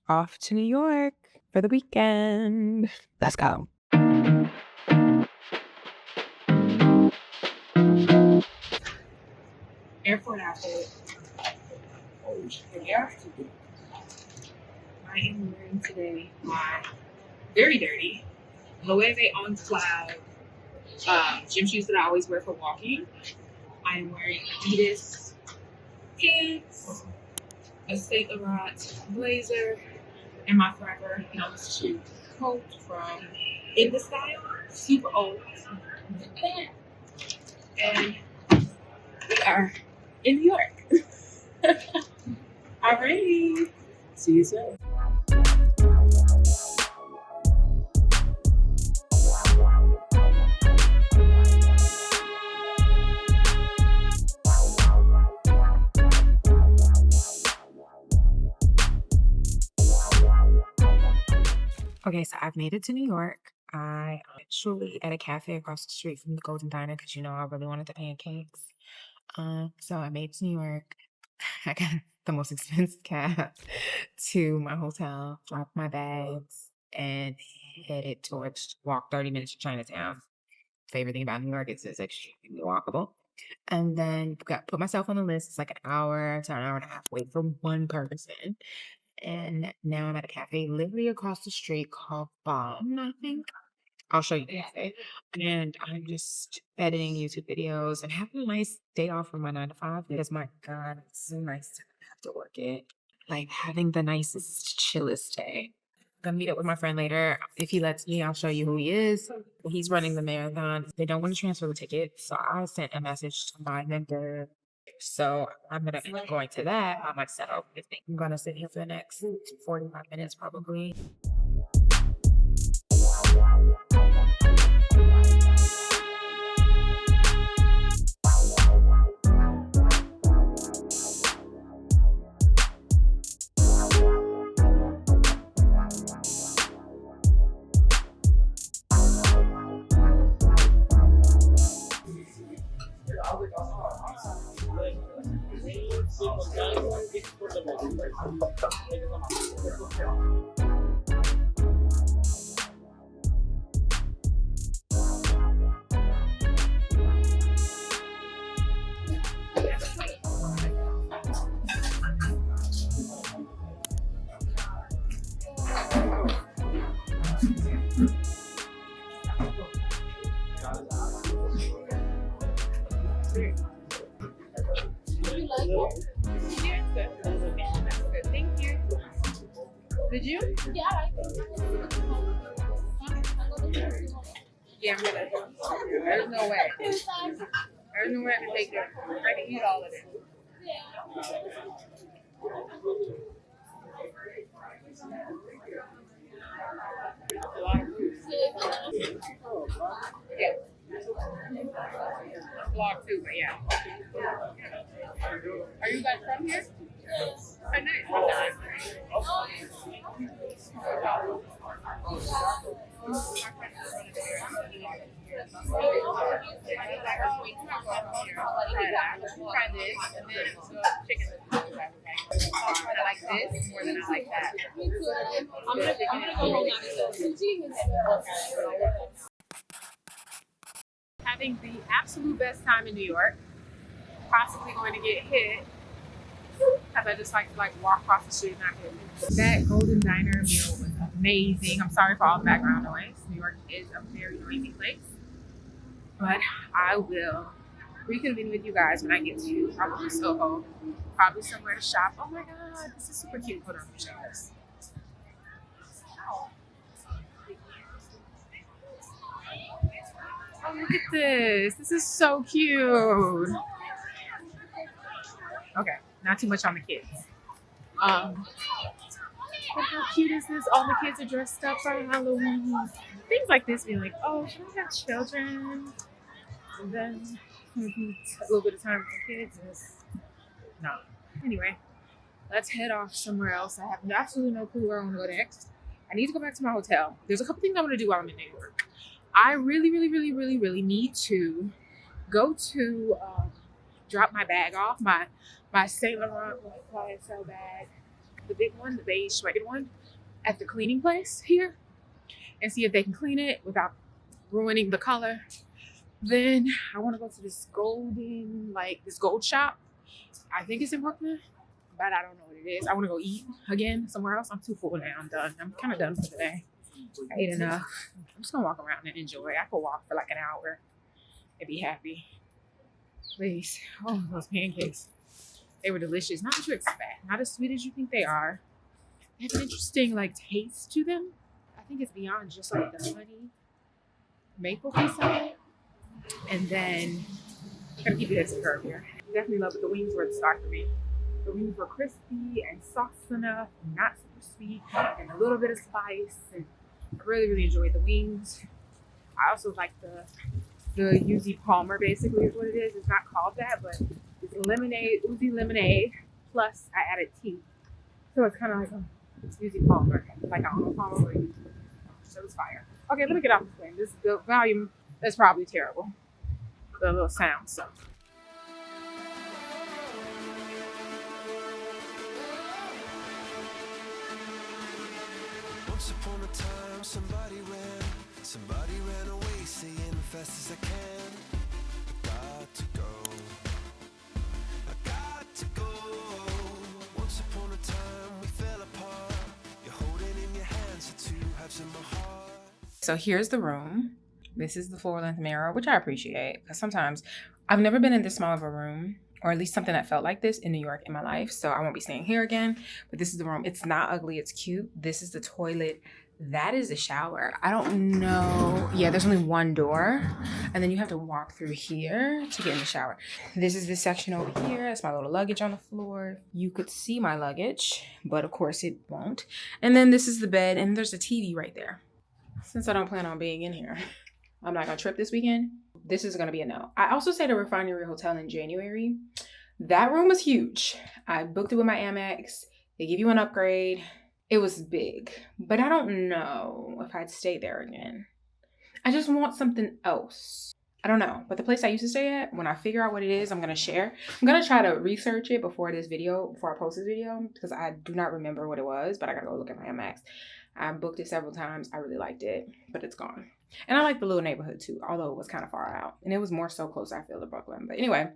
off to New York for the weekend. Let's go. Airport outfit. Yeah. I am wearing today my very dirty Loewe On Cloud gym shoes that I always wear for walking. I am wearing Adidas pants, a Saint Laurent blazer, and my Forever Young's shoe coat from In the Style, super old. And we are in New York. Alrighty, see you soon. Okay, so I've made it to New York. I actually at a cafe across the street from the Golden Diner because I really wanted the pancakes. So I made it to New York. I got the most expensive cab to my hotel, dropped my bags, and headed towards walk 30 minutes to Chinatown. Favorite thing about New York is it's extremely walkable. And then put myself on the list. It's like an hour to an hour and a half wait for one person. And now I'm at a cafe literally across the street called Bomb, I think. I'll show you the cafe. And I'm just editing YouTube videos and having a nice day off from my 9 to 5 because my God, it's so nice to have to work it. Like having the nicest, chillest day. Gonna meet up with my friend later. If he lets me, I'll show you who he is. He's running the marathon. They don't want to transfer the ticket. So I sent a message to my vendor. So I'm gonna end up going to that by myself. I think I'm gonna sit here for the next 45 minutes probably. Thank you. Did you? Yeah, I Yeah, I'm gonna. There's no way. There's no way I can take it. I can eat all of it. Yeah. Vlog too, but yeah. Are you guys from here? Yes. Oh, nice. Try this and then chicken. I like this more than I like that. Me too. I'm gonna go home now. Having the absolute best time in New York. Possibly going to get hit because I just like to walk across the street and not get hit. That Golden Diner meal was amazing. I'm sorry for all the background noise. New York is a very noisy place. But I will reconvene with you guys when I get to probably Soho. Probably somewhere to shop. Oh my God, this is super cute. Hold on, let me show you this. Oh, look at this. This is so cute. Okay, not too much on the kids. But how cute is this? All the kids are dressed up for Halloween. Things like this be like, oh, should I have children? And then a little bit of time with the kids is no. Anyway, let's head off somewhere else. I have absolutely no clue where I want to go next. I need to go back to my hotel. There's a couple things I want to do while I'm in New York. I really need to go to drop my bag off, my Saint Laurent YSL bag. the big one, the beige suede one, at the cleaning place here and see if they can clean it without ruining the color. Then I want to go to this this gold shop. I think it's in Brooklyn, but I don't know what it is. I want to go eat again somewhere else. I'm too full now. I'm done. I'm kind of done for today. I ate enough. I'm just gonna walk around and enjoy. I could walk for like an hour and be happy. Please. Oh, those pancakes. They were delicious. Not what you expect. Not as sweet as you think they are. They have an interesting like taste to them. I think it's beyond just like the honey maple piece of it. And then I'm gonna keep it as a curve here. Definitely love it. The wings were the start for me. The wings were crispy and sauce enough, not super sweet, and a little bit of spice. And I really, really enjoyed the wings. I also like the Uzi Palmer, basically is what it is. It's not called that, but it's lemonade, Uzi lemonade, plus I added tea. So it's kind of like a Uzi Palmer, like a Arnold Palmer. So it's fire. Okay, let me get off this thing. The volume is probably terrible. The little sound, so. Once upon a time, somebody ran away, saying fast as I can. I got to go. I got to go. Once upon a time, we fell apart. You're holding in your hands the two halves of my heart. So here's the room. This is the full-length mirror, which I appreciate because sometimes I've never been in this small of a room, or at least something that felt like this in New York in my life. So I won't be staying here again, but this is the room. It's not ugly, it's cute. This is the toilet. That is the shower. I don't know. Yeah, there's only one door and then you have to walk through here to get in the shower. This is the section over here. That's my little luggage on the floor. You could see my luggage, but of course it won't. And then this is the bed and there's a TV right there. Since I don't plan on being in here, I'm not gonna trip this weekend. This is gonna be a no. I also stayed at a Refinery Hotel in January. That room was huge. I booked it with my Amex. They give you an upgrade. It was big, but I don't know if I'd stay there again. I just want something else. I don't know, but the place I used to stay at, when I figure out what it is, I'm gonna share. I'm gonna try to research it before I post this video, because I do not remember what it was, but I gotta go look at my Amex. I booked it several times. I really liked it, but it's gone. And I like the little neighborhood too, although it was kind of far out. And it was more so close, I feel, to Brooklyn. But anyway,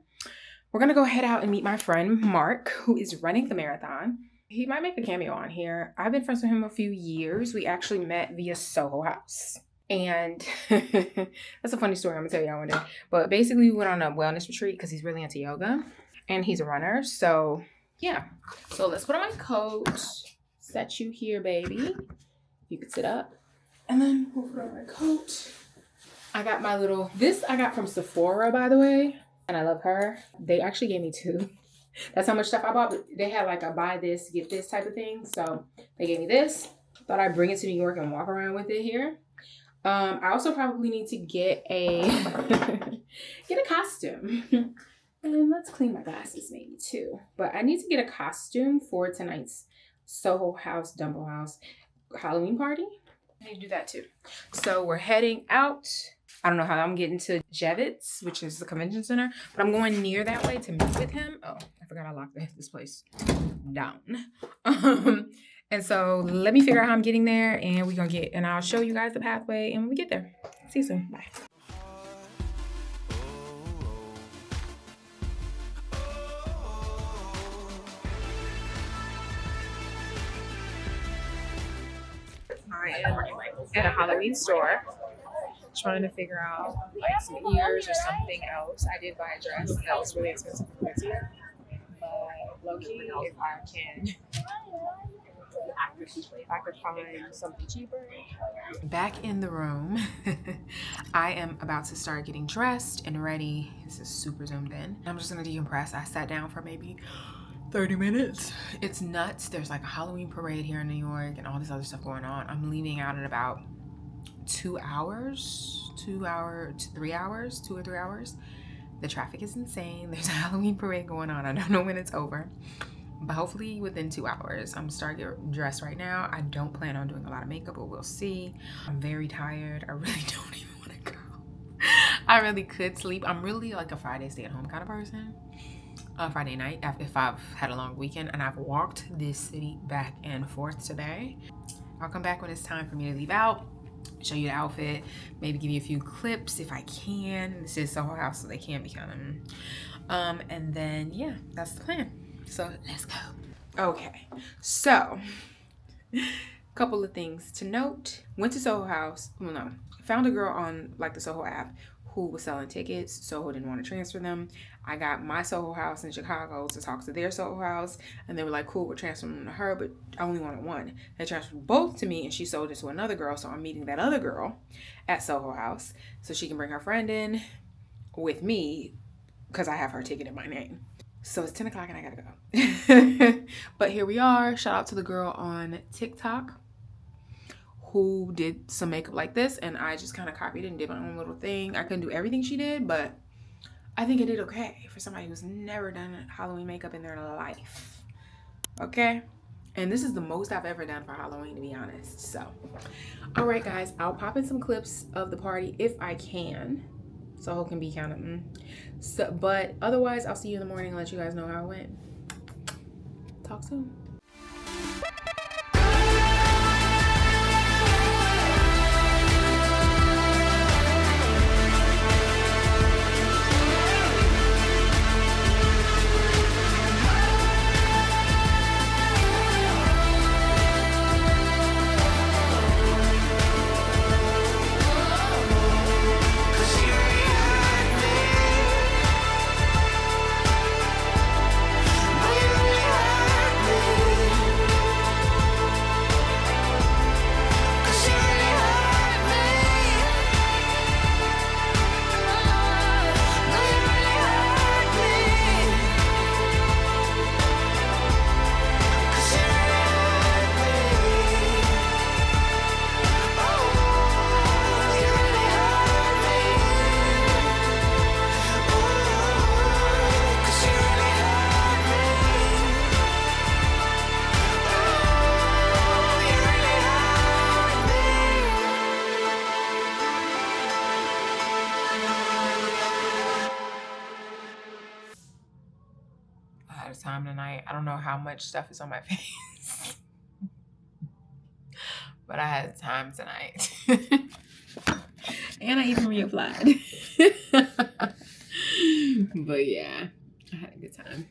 we're going to go head out and meet my friend Mark, who is running the marathon. He might make a cameo on here. I've been friends with him a few years. We actually met via Soho House. And that's a funny story I'm going to tell y'all one day. But basically, we went on a wellness retreat because he's really into yoga. And he's a runner. So, yeah. So, let's put on my coat. Set you here, baby. You could sit up. And then we'll put on my coat. I got my this I got from Sephora, by the way. And I love her. They actually gave me 2. That's how much stuff I bought. But they had like a buy this, get this type of thing. So they gave me this. Thought I'd bring it to New York and walk around with it here. I also probably need to get a costume. And let's clean my glasses maybe too. But I need to get a costume for tonight's Soho House, DUMBO House Halloween Party. I need to do that too. So we're heading out. I don't know how I'm getting to Javits, which is the convention center, but I'm going near that way to meet with him. Oh, I forgot I locked this place down. And so let me figure out how I'm getting there, and I'll show you guys the pathway. And when we get there, see you soon. Bye. I am at a Halloween store trying to figure out like some ears or something else. I did buy a dress that was really expensive for here, but low-key, if I could find something cheaper. Back in the room. I am about to start getting dressed and ready. This is super zoomed in. I'm just gonna decompress. I sat down for maybe 30 minutes. It's nuts. There's like a Halloween parade here in New York and all this other stuff going on. I'm leaving out in about 2 hours, 2 or 3 hours. The traffic is insane. There's a Halloween parade going on. I don't know when it's over, but hopefully within 2 hours. I'm starting to get dressed right now. I don't plan on doing a lot of makeup, but we'll see. I'm very tired. I really don't even want to go. I really could sleep. I'm really like a Friday stay at home kind of person. Friday night if I've had a long weekend, and I've walked this city back and forth today. I'll come back when it's time for me to leave out, show you the outfit, maybe give you a few clips if I can. This is Soho House, so they can be kind of and then yeah, that's the plan. So let's go. Okay, so couple of things to note. Went to Soho House. Well, no, found a girl on like the Soho app who was selling tickets. Soho didn't want to transfer them. I got my Soho House in Chicago to talk to their Soho House, and they were like, cool, we're transferring them to her, but I only wanted one. They transferred both to me, and she sold it to another girl, so I'm meeting that other girl at Soho House so she can bring her friend in with me because I have her ticket in my name. So it's 10 o'clock and I gotta go. But here we are. Shout out to the girl on TikTok who did some makeup like this, and I just kind of copied it and did my own little thing. I couldn't do everything she did, but I think it did okay for somebody who's never done Halloween makeup in their life. Okay? And this is the most I've ever done for Halloween, to be honest. So, all right, guys, I'll pop in some clips of the party if I can. So it can be kind of, so, but otherwise, I'll see you in the morning and let you guys know how it went. Talk soon. Time tonight. I don't know how much stuff is on my face, but I had time tonight. And I even reapplied. But yeah, I had a good time.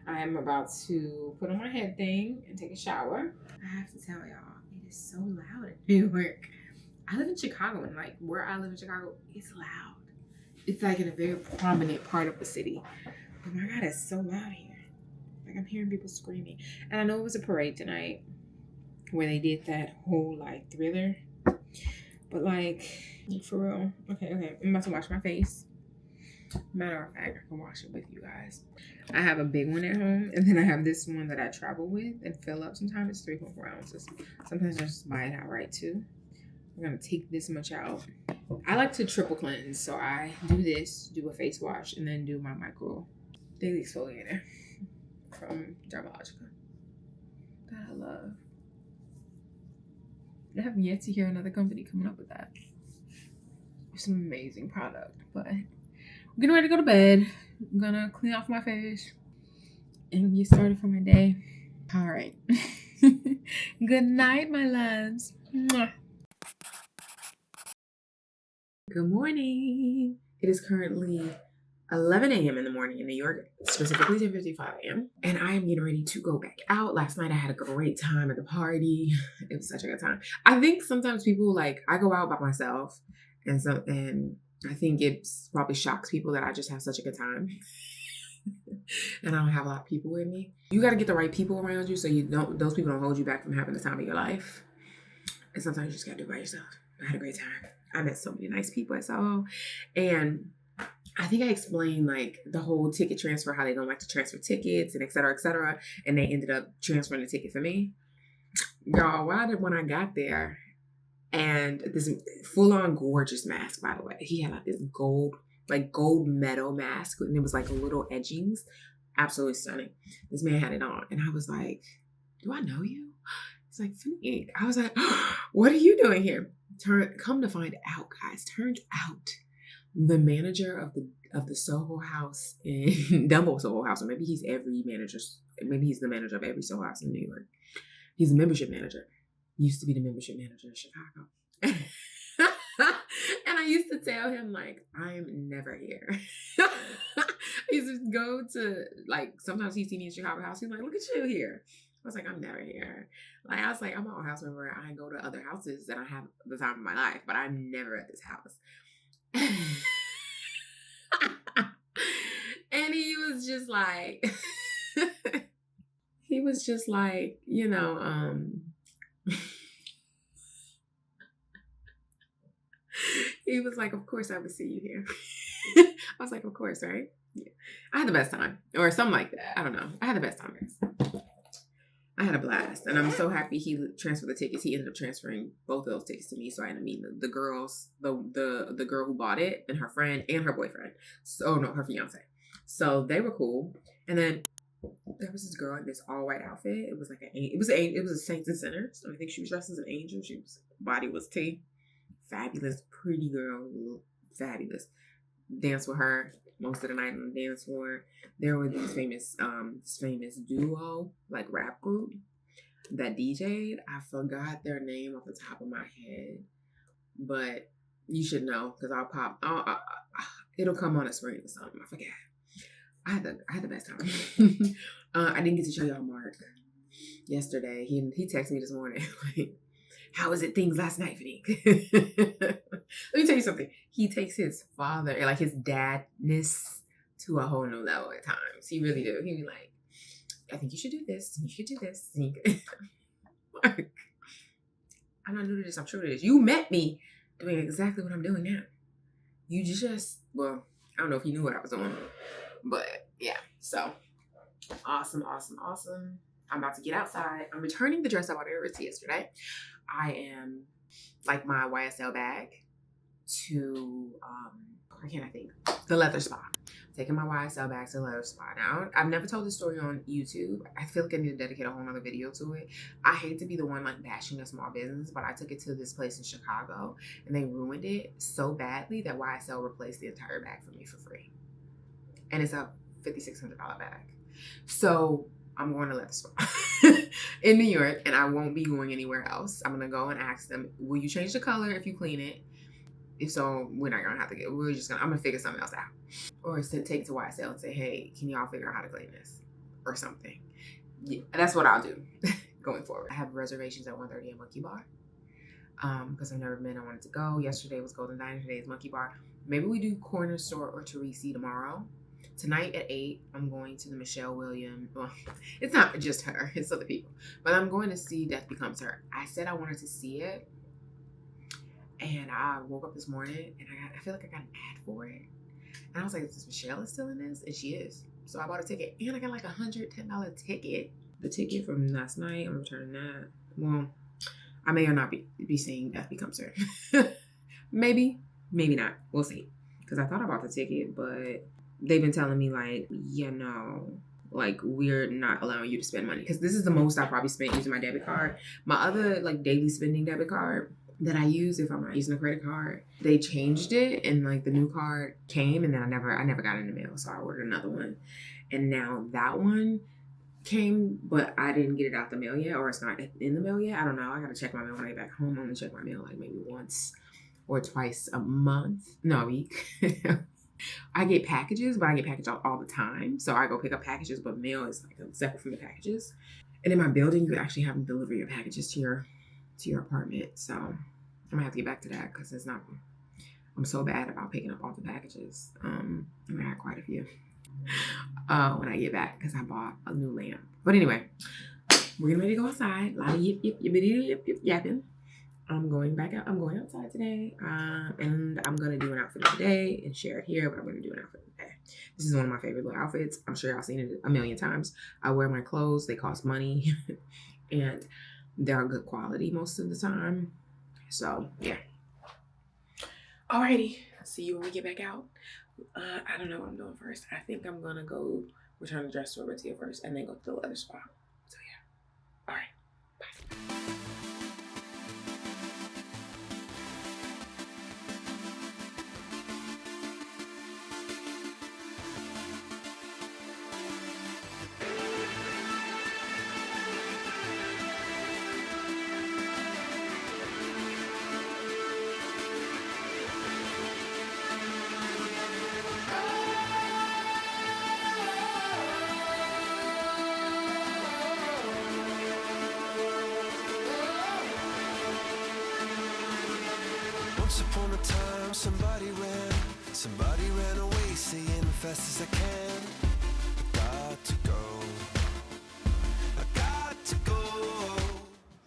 I am about to put on my head thing and take a shower. I have to tell y'all, it is so loud in New York. I live in Chicago, and like where I live in Chicago, it's loud. It's like in a very prominent part of the city. Oh my God, it's so loud here. Like I'm hearing people screaming. And I know it was a parade tonight where they did that whole like thriller. But like, for real. Okay. I'm about to wash my face. Matter of fact, I can wash it with you guys. I have a big one at home, and then I have this one that I travel with and fill up. Sometimes it's 3.4 ounces. Sometimes I just buy it outright too. We're gonna take this much out. I like to triple cleanse, so I do this, do a face wash, and then do my micro daily exfoliator from Dermalogica that I love. I have yet to hear another company coming up with that. It's an amazing product, but I'm getting ready to go to bed. I'm gonna clean off my face and get started for my day. All right. Good night, my loves. Mwah. Good morning. It is currently 11 a.m. in the morning in New York, specifically 10:55 a.m. And I am getting ready to go back out. Last night I had a great time at the party. It was such a good time. I think sometimes people like, I go out by myself and I think it probably shocks people that I just have such a good time. And I don't have a lot of people with me. You got to get the right people around you so those people don't hold you back from having the time of your life. And sometimes you just got to do it by yourself. I had a great time. I met so many nice people at Soho. And I think I explained like the whole ticket transfer, how they don't like to transfer tickets and et cetera, and they ended up transferring the ticket for me. Y'all, when I got there, and this full-on gorgeous mask, by the way. He had like this gold metal mask, and it was like little edgings. Absolutely stunning. This man had it on, and I was like, do I know you? It's like, Finny. I was like, what are you doing here? Come to find out, guys, turns out the manager of the Soho House in DUMBO Soho House, or maybe he's maybe he's the manager of every Soho House in New York. He's a membership manager. Used to be the membership manager in Chicago. And I used to tell him, like, I'm never here. I used to go to, like, sometimes he see me in Chicago House. He's like, look at you here. I was like, I'm never here. Like, I was like, I'm a house member. I go to other houses and I have the time of my life, but I'm never at this house. And he was just like, you know, he was like, of course I would see you here. I was like, of course, right? Yeah. I had the best time, or something like that. I don't know. I had the best time, guys. I had a blast, and I'm so happy he transferred the tickets. He ended up transferring both of those tickets to me, so I ended up meeting the girls, the girl who bought it, and her friend, and her boyfriend. So no, her fiance. So they were cool. And then there was this girl in this all white outfit. It was like it was a Saints and Sinners. So I think she was dressed as an angel. Body was tea. Fabulous, pretty girl, fabulous. Danced with her most of the night on the dance floor. There were these famous duo, like rap group that DJ'd. I forgot their name off the top of my head, but you should know because it'll come on a screen or something. I forget. I had the best time. I didn't get to show y'all Mark yesterday. He texted me this morning like, how was it things last night, Fanique? Let me tell you something. He takes his father, like his dadness, to a whole new level at times. He really do. He'd be like, I think you should do this. You should do this. Like, I'm not new to this. I'm true to this. You met me doing exactly what I'm doing now. You well, I don't know if you knew what I was doing. But yeah, so awesome. I'm about to get outside. I'm returning the dress I bought at Ritzy yesterday. I am like my YSL bag to where can I think? The leather spa. I'm taking my YSL bag to the leather spa. Now, I've never told this story on YouTube. I feel like I need to dedicate a whole nother video to it. I hate to be the one like bashing a small business, but I took it to this place in Chicago and they ruined it so badly that YSL replaced the entire bag for me for free. And it's a $5,600 bag. So I'm going to leather spa in New York, and I won't be going anywhere else. I'm going to go and ask them, will you change the color if you clean it? If so, we're not going to have to I'm going to figure something else out. Or take it to YSL and say, hey, can y'all figure out how to clean this? Or something. Yeah, that's what I'll do going forward. I have reservations at 1:30 at Monkey Bar. Because I've never been. I wanted to go. Yesterday was Golden Diner. Today is Monkey Bar. Maybe we do Corner Store or Teresi tomorrow. Tonight at 8, I'm going to the Michelle Williams. Well, it's not just her. It's other people. But I'm going to see Death Becomes Her. I said I wanted to see it. And I woke up this morning and I feel like I got an ad for it. And I was like, is Michelle still in this? And she is. So I bought a ticket. And I got like $110 ticket. The ticket from last night, I'm returning that. Well, I may or not be seeing Death Becomes Her. Maybe not. We'll see. Because I thought about the ticket, but they've been telling me like, like we're not allowing you to spend money. Because this is the most I probably spent using my debit card. My other like daily spending debit card that I use if I'm not using a credit card, they changed it and like the new card came and then I never got it in the mail. So I ordered another one. And now that one came, but I didn't get it out the mail yet, or it's not in the mail yet. I don't know. I gotta check my mail when I get back home. I'm gonna check my mail like maybe once or twice a week. I get packages, but I get packages all the time. So I go pick up packages, but mail is like separate from the packages. And in my building, you actually have to deliver your packages to your apartment. So I'm gonna have to get back to that because I'm so bad about picking up all the packages. I'm gonna have quite a few when I get back because I bought a new lamp. But anyway, we're getting ready to go outside. A lot of yip yapping. I'm going outside today, and I'm gonna do an outfit of the day and share it here. But I'm gonna do an outfit of the day. This is one of my favorite little outfits. I'm sure y'all seen it a million times. I wear my clothes; they cost money, and they're good quality most of the time. So yeah. Alrighty, see you when we get back out. I don't know what I'm doing first. I think I'm gonna go return the dress to Aritzia first, and then go to the leather spa. So yeah. All right. Bye. Once upon a time, somebody ran away, saying fast as I can. I got to go. I got to go.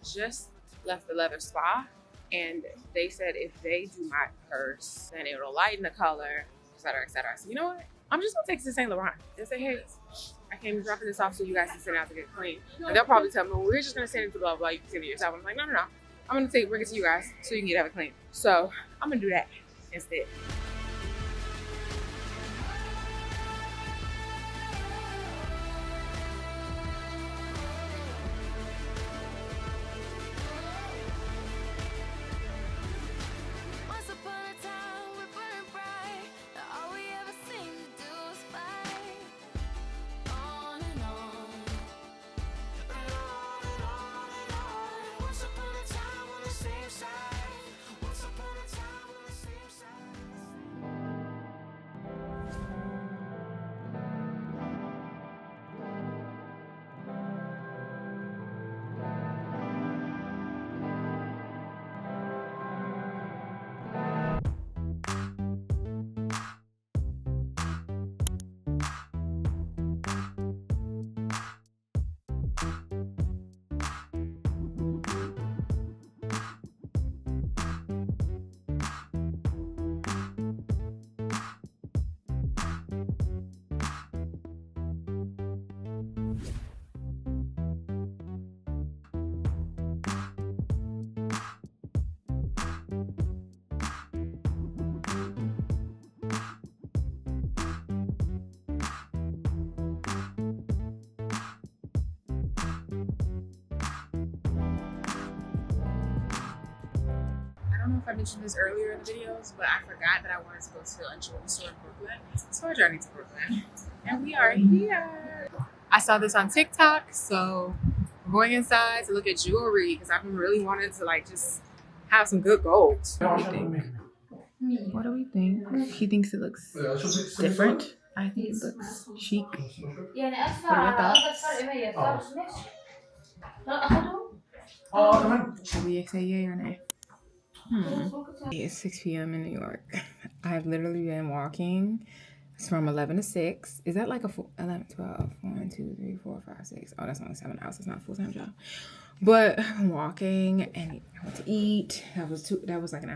Just left the leather spa, and they said if they do my purse, then it'll lighten the color, etc., etc. So you know what? I'm just gonna take it to Saint Laurent and say, hey, I came dropping this off so you guys can send it out to get clean. And they'll probably tell me, well, we're just gonna send it to blah blah. You can send it yourself. I'm like, no. I'm gonna bring it to you guys so you can get it clean. So I'm gonna do that instead. Once upon a time, we burning bright. All we ever seem to do is fight. On and on. And on and on and on. Once upon a time on the same side. Once upon a time on the same side. I don't know if I mentioned this earlier in the videos, but I forgot that I wanted to go to a jewelry store in Brooklyn. So I journeyed to Brooklyn, and we are here. I saw this on TikTok, so we're going inside to look at jewelry because I've been really wanting to like just have some good gold. What do you think? What do we think? He thinks it looks different. I think it looks chic. What are your thoughts? Should we say yay or nay? It's 6 p.m. in New York. I've literally been walking. It's from 11 to 6. Is that like a full 11, 12, 1, 2, 3, 4, 5, 6? Oh, that's only 7 hours. It's not a full-time job. But I'm walking and I went to eat. That was like an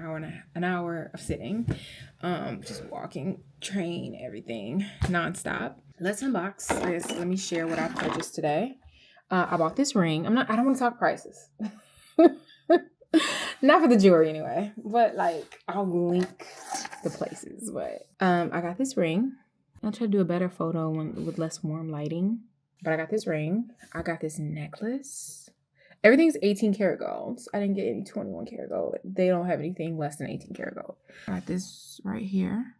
hour of sitting. Just walking, train, everything, nonstop. Let's unbox. Let me share what I purchased today. I bought this ring. I don't want to talk prices. Not for the jewelry anyway, but like I'll link the places. But I got this ring. I'll try to do a better photo with less warm lighting. But I got this ring. I got this necklace. Everything's 18 karat gold. I didn't get any 21 karat gold. They don't have anything less than 18 karat gold. I got this right here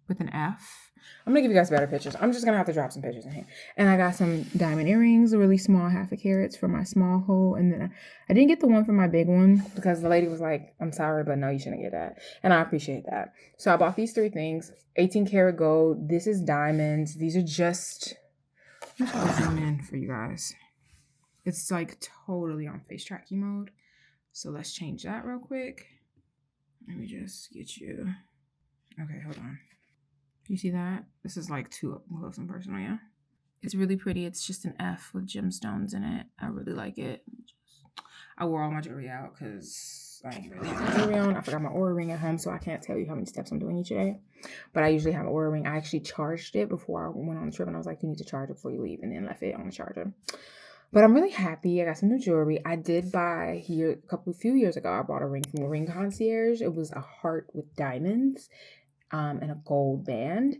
with an F. I'm gonna give you guys better pictures. I'm just gonna have to drop some pictures in here. And I got some diamond earrings, really small 1/2 carats for my small hole. And then I didn't get the one for my big one because the lady was like, I'm sorry, but no, you shouldn't get that. And I appreciate that. So I bought these 3 things, 18 karat gold. This is diamonds. These are just, I'm trying to zoom in for you guys. It's like totally on face tracking mode. So let's change that real quick. Let me just get you. Okay, hold on. You see that? This is like too up close and personal, yeah? It's really pretty. It's just an F with gemstones in it. I really like it. I wore all my jewelry out because I ain't really have jewelry on. I forgot my Oura ring at home, so I can't tell you how many steps I'm doing each day. But I usually have an Oura ring. I actually charged it before I went on the trip, and I was like, you need to charge it before you leave, and then left it on the charger. But I'm really happy. I got some new jewelry. I did buy here a few years ago. I bought a ring from a ring concierge. It was a heart with diamonds. And a gold band,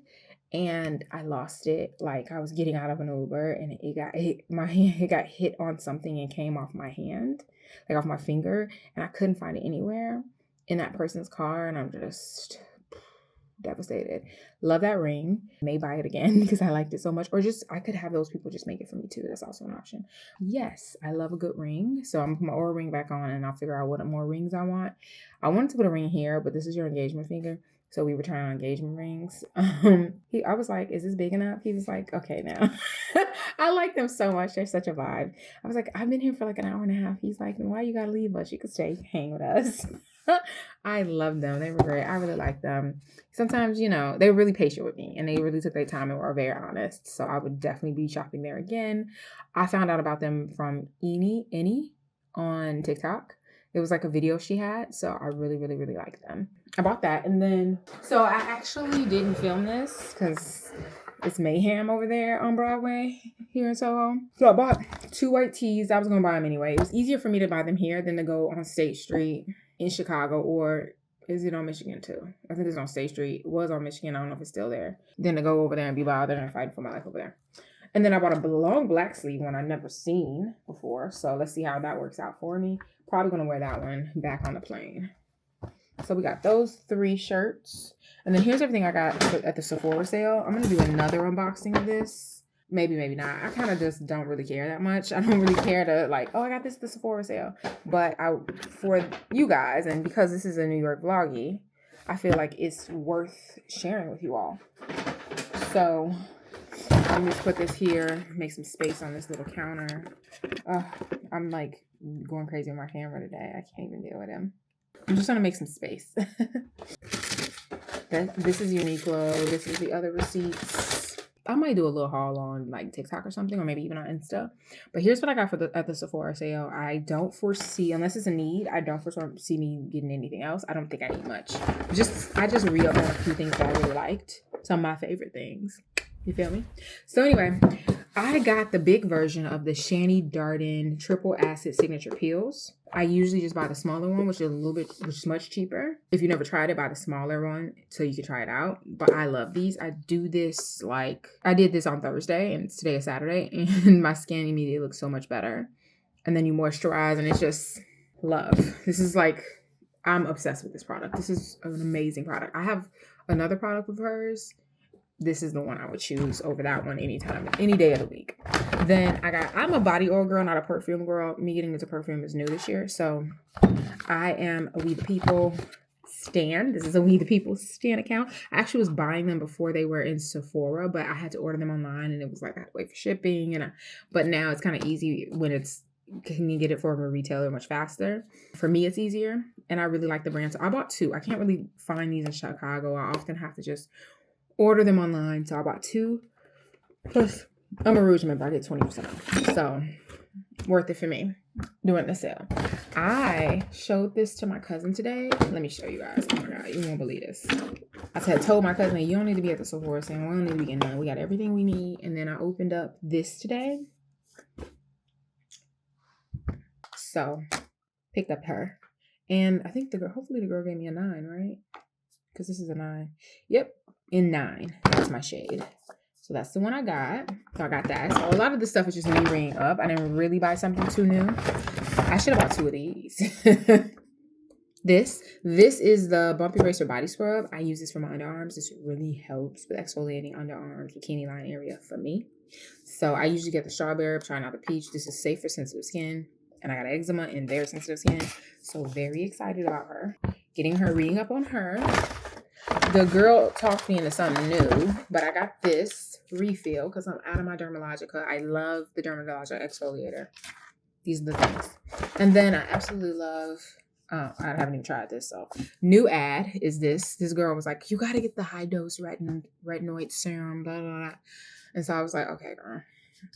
and I lost it. Like I was getting out of an Uber and it got hit. My hand, it got hit on something and came off my hand, like off my finger, and I couldn't find it anywhere in that person's car, and I'm just devastated. Love that ring. May buy it again because I liked it so much, or just I could have those people just make it for me too. That's also an option. Yes, I love a good ring, so I'm gonna put my Oura ring back on and I'll figure out what more rings I want. I wanted to put a ring here, but this is your engagement finger. So we were trying on engagement rings. I was like, is this big enough? He was like, okay now. I like them so much. They're such a vibe. I was like, I've been here for like an hour and a half. He's like, why you gotta leave us? You could stay, hang with us. I love them. They were great. I really like them. Sometimes, you know, they were really patient with me and they really took their time and were very honest. So I would definitely be shopping there again. I found out about them from Eni on TikTok. It was like a video she had. So I really, really, really like them. I bought that. And then, so I actually didn't film this because it's mayhem over there on Broadway here in Soho. So I bought 2 white tees. I was going to buy them anyway. It was easier for me to buy them here than to go on State Street in Chicago, or is it on Michigan too? I think it's on State Street. It was on Michigan. I don't know if it's still there. Then to go over there and be bothered and fighting for my life over there. And then I bought a long black sleeve one I've never seen before. So let's see how that works out for me. Probably going to wear that one back on the plane. So we got those 3 shirts. And then here's everything I got at the Sephora sale. I'm going to do another unboxing of this. Maybe, maybe not. I kind of just don't really care that much. I don't really care to like, oh, I got this at the Sephora sale. But for you guys, and because this is a New York vloggy, I feel like it's worth sharing with you all. So I'm just put this here, make some space on this little counter. I'm like going crazy with my camera today. I can't even deal with him. I'm just gonna make some space. This is Uniqlo. This is the other receipts. I might do a little haul on like TikTok or something, or maybe even on Insta. But here's what I got at the Sephora sale. I don't foresee, unless it's a need, I don't foresee me getting anything else. I don't think I need much. I just re-up on a few things that I really liked. Some of my favorite things. You feel me? So anyway, I got the big version of the Shani Darden Triple Acid Signature Peels. I usually just buy the smaller one, which is much cheaper. If you never tried it, buy the smaller one so you can try it out. But I love these. I do this I did this on Thursday and today is Saturday, and my skin immediately looks so much better. And then you moisturize and it's just love. This is I'm obsessed with this product. This is an amazing product. I have another product of hers. This is the one I would choose over that one anytime, any day of the week. Then I'm a body oil girl, not a perfume girl. Me getting into perfume is new this year. So I am a We The People stan. This is a We The People stan account. I actually was buying them before they were in Sephora, but I had to order them online and it was like I had to wait for shipping. But now it's kind of easy when can you get it from a retailer much faster. For me, it's easier. And I really like the brand. So I bought 2. I can't really find these in Chicago. I often have to just order them online. So I bought 2. Plus, I'm a Rouge member. I get 20% off. So, worth it for me during the sale. I showed this to my cousin today. Let me show you guys. Oh my God, you won't believe this. I told my cousin, you don't need to be at the Sephora sale. We don't need to be getting none. We got everything we need. And then I opened up this today. So, picked up her. And I think hopefully the girl gave me a 9, right? Because this is a 9. Yep. In 9. That's my shade. So that's the one I got. So I got that. So a lot of the stuff is just me ringing up. I didn't really buy something too new. I should have bought 2 of these. This is the Bump Eraser Body Scrub. I use this for my underarms. This really helps with exfoliating underarms, bikini line area for me. So I usually get the strawberry. I'm trying out the peach. This is safe for sensitive skin. And I got eczema and very sensitive skin. So very excited about her. Getting her ringing up on her. The girl talked me into something new, but I got this refill because I'm out of my Dermalogica. I love the Dermalogica exfoliator. These are the things. And then I absolutely love, I haven't even tried this. So new ad is this. This girl was like, you got to get the high dose retinoid serum, blah, blah, blah. And so I was like, okay, girl,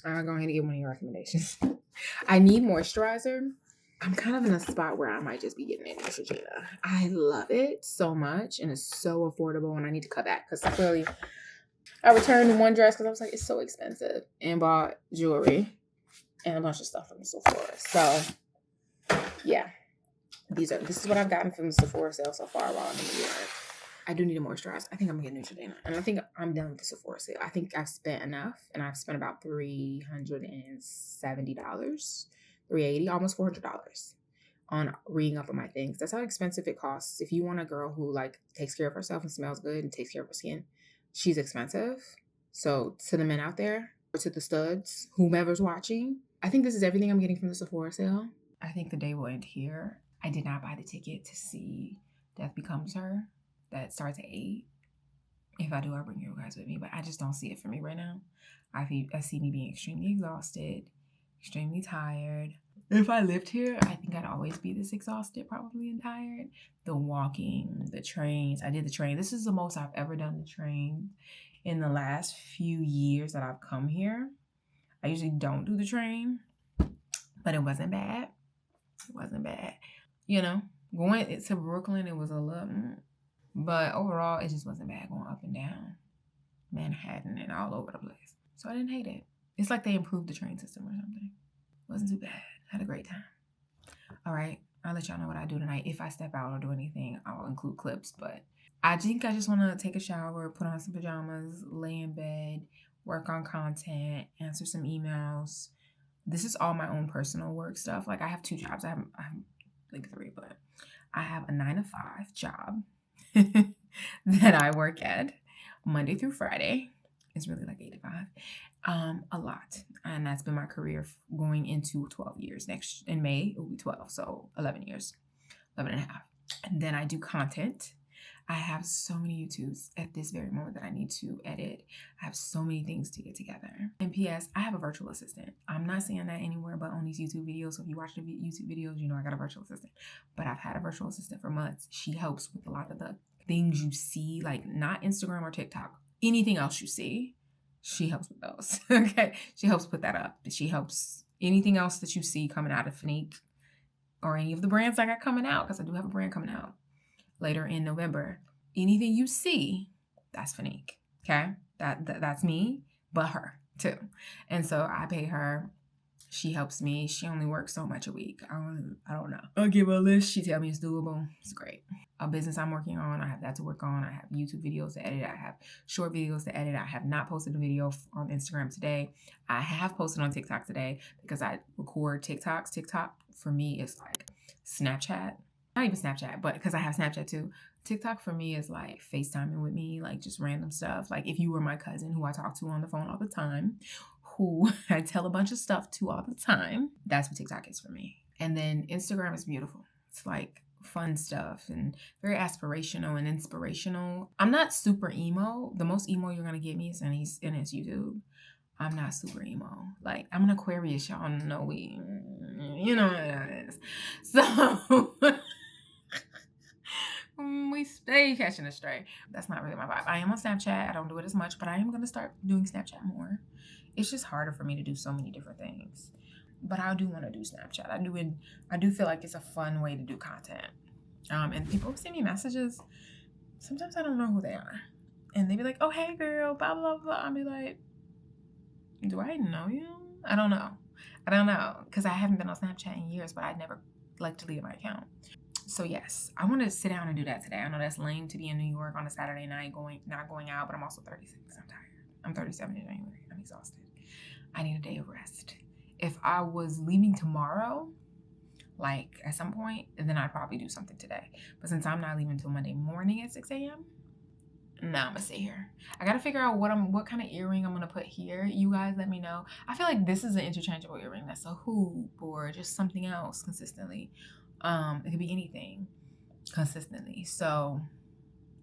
I'll go ahead and get one of your recommendations. I need moisturizer. I'm kind of in a spot where I might just be getting a Neutrogena. I love it so much and it's so affordable, and I need to cut back because clearly I returned one dress because I was like, it's so expensive, and bought jewelry and a bunch of stuff from Sephora. So yeah, this is what I've gotten from the Sephora sale so far while I'm in New York. I do need a moisturizer. I think I'm gonna get Neutrogena, and I think I'm done with the Sephora sale. I think I've spent enough, and I've spent about $370. $380, almost $400 on ringing up on my things. That's how expensive it costs. If you want a girl who takes care of herself and smells good and takes care of her skin, she's expensive. So to the men out there, or to the studs, whomever's watching, I think this is everything I'm getting from the Sephora sale. I think the day will end here. I did not buy the ticket to see Death Becomes Her. that starts at 8. If I do, I'll bring you guys with me, but I just don't see it for me right now. I see me being extremely exhausted, extremely tired. If I lived here, I think I'd always be this exhausted, probably, and tired. The walking, the trains. I did the train. This is the most I've ever done the train in the last few years that I've come here. I usually don't do the train, but it wasn't bad. It wasn't bad. You know, going to Brooklyn, it was a little, but overall, it just wasn't bad going up and down Manhattan and all over the place. So I didn't hate it. It's like they improved the train system or something. Wasn't too bad. Had a great time. All right, I'll let y'all know what I do tonight. If I step out or do anything, I'll include clips, but I think I just want to take a shower, put on some pajamas, lay in bed, work on content, answer some emails. This is all my own personal work stuff. Like I have 2 jobs. I have like 3, but I have a 9-to-5 job that I work at Monday through Friday. It's really like 8 to 5. A lot. And that's been my career going into 12 years. Next in May, it will be 12. So 11 years, 11 and a half. And then I do content. I have so many YouTubes at this very moment that I need to edit. I have so many things to get together. And P.S., I have a virtual assistant. I'm not saying that anywhere but on these YouTube videos. So if you watch the YouTube videos, you know I got a virtual assistant. But I've had a virtual assistant for months. She helps with a lot of the things you see, like not Instagram or TikTok. Anything else you see, she helps with those. Okay? She helps put that up. She helps anything else that you see coming out of Finique or any of the brands I got coming out, because I do have a brand coming out later in November. Anything you see, that's Finique. Okay? That's me, but her too. And so I pay her. She helps me. She only works so much a week. I don't know. I'll give her a list. She tells me it's doable. It's great. A business I'm working on, I have that to work on. I have YouTube videos to edit. I have short videos to edit. I have not posted a video on Instagram today. I have posted on TikTok today because I record TikToks. TikTok for me is like Snapchat. Not even Snapchat, but because I have Snapchat too. TikTok for me is like FaceTiming with me, like just random stuff. Like if you were my cousin who I talk to on the phone all the time, who I tell a bunch of stuff to all the time, that's what TikTok is for me. And then Instagram is beautiful. It's like fun stuff and very aspirational and inspirational. I'm not super emo. The most emo you're going to get me is in his YouTube. I'm not super emo. Like, I'm an Aquarius, y'all know you know what it is. So we stay catching a stray. That's not really my vibe. I am on Snapchat. I don't do it as much, but I am going to start doing Snapchat more. It's just harder for me to do so many different things. But I do want to do Snapchat. I do feel like it's a fun way to do content. And people send me messages. Sometimes I don't know who they are. And they be like, oh, hey, girl, blah, blah, blah. I'll be like, do I know you? I don't know. Because I haven't been on Snapchat in years, but I'd never like to delete my account. So yes, I want to sit down and do that today. I know that's lame to be in New York on a Saturday night, not going out, but I'm also 36. I'm tired. I'm 37 in January. I'm exhausted. I need a day of rest. If I was leaving tomorrow, like at some point, then I'd probably do something today. But since I'm not leaving until Monday morning at 6 a.m., no, I'm gonna sit here. I gotta figure out what kind of earring I'm gonna put here. You guys let me know. I feel like this is an interchangeable earring. That's a hoop or just something else consistently. It could be anything consistently. So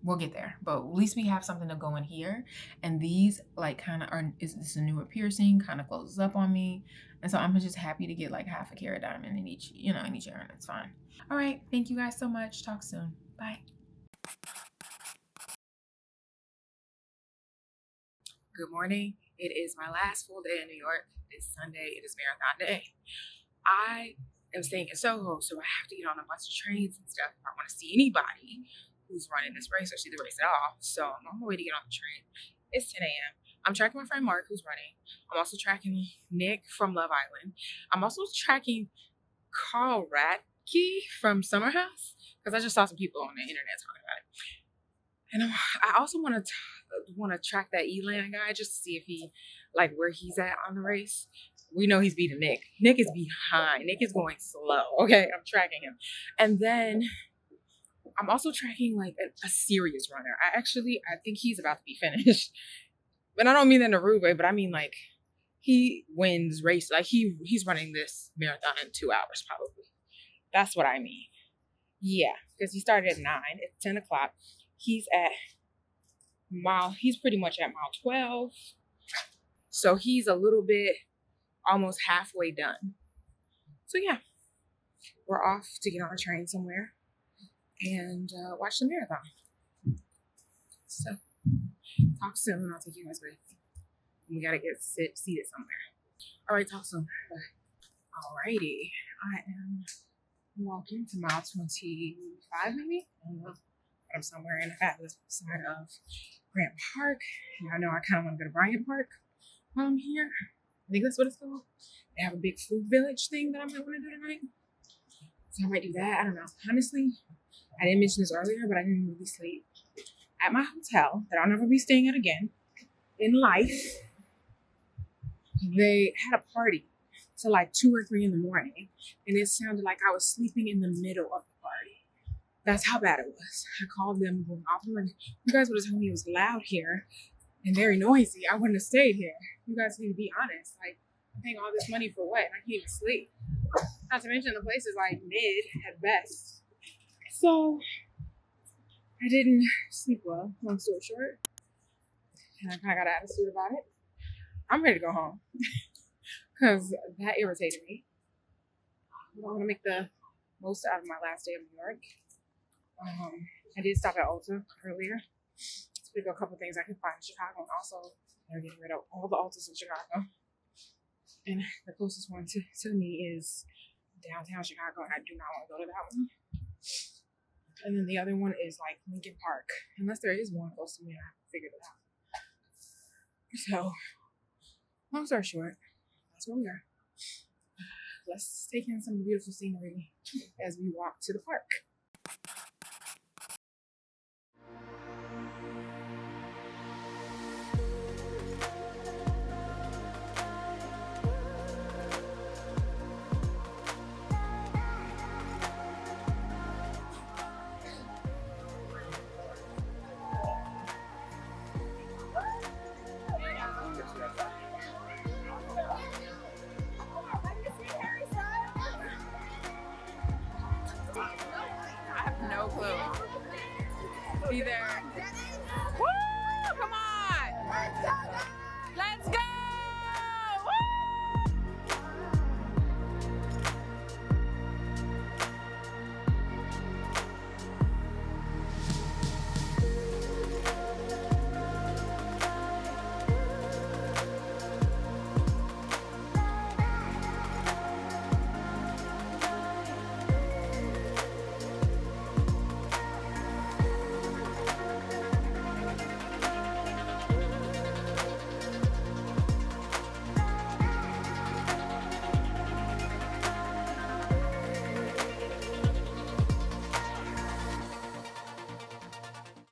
we'll get there. But at least we have something to go in here. And these like kind of is this a newer piercing, kind of closes up on me. And so I'm just happy to get like half a carat diamond in each earring. It's fine. All right. Thank you guys so much. Talk soon. Bye. Good morning. It is my last full day in New York. It's Sunday. It is marathon day. I am staying in Soho, so I have to get on a bunch of trains and stuff if I want to see anybody who's running this race or see the race at all. So I'm on my way to get on the train. It's 10 a.m. I'm tracking my friend Mark, who's running. I'm also tracking Nick from Love Island. I'm also tracking Carl Radke from Summer House because I just saw some people on the internet talking about it. And I also want to track that Elan guy just to see if he, like, where he's at on the race. We know he's beating Nick. Nick is behind. Nick is going slow. Okay, I'm tracking him. And then I'm also tracking, like, a serious runner. I think he's about to be finished. But I don't mean that in a rude way, but I mean, like, he wins race. Like, he's running this marathon in 2 hours, probably. That's what I mean. Yeah, because he started at 9. It's 10 o'clock. He's pretty much at mile 12. So he's a little bit almost halfway done. So yeah, we're off to get on a train somewhere and watch the marathon. So talk soon. I'll take you guys with. We gotta get seated somewhere. All right, talk soon. Alrighty, I am walking to mile 25 maybe. I don't know. I'm somewhere in the fabulous side of Grant Park. And I know I kind of want to go to Bryant Park while I'm here. I think that's what it's called. They have a big food village thing that I might want to do tonight. So I might do that. I don't know. Honestly, I didn't mention this earlier, but I didn't really sleep. At my hotel that I'll never be staying at again in life, they had a party till like 2 or 3 in the morning. And it sounded like I was sleeping in the middle of the party. That's how bad it was. I called them going off. I'm like, you guys would have told me it was loud here and very noisy. I wouldn't have stayed here. You guys need to be honest. Like, I'm paying all this money for what? And I can't even sleep. Not to mention the place is like mid at best. So I didn't sleep well, long story short. And I kind of got an attitude about it. I'm ready to go home. Because that irritated me. I want to make the most out of my last day of New York. I did stop at Ulta earlier to pick up a couple things I could find in Chicago, and also they're getting rid of all the Ultas in Chicago. And the closest one to me is downtown Chicago, and I do not want to go to that one. And then the other one is like Lincoln Park, unless there is one close to me and I haven't figured it out. So, long story short, that's where we are. Let's take in some beautiful scenery as we walk to the park. No clue. Be there. Woo! Come on!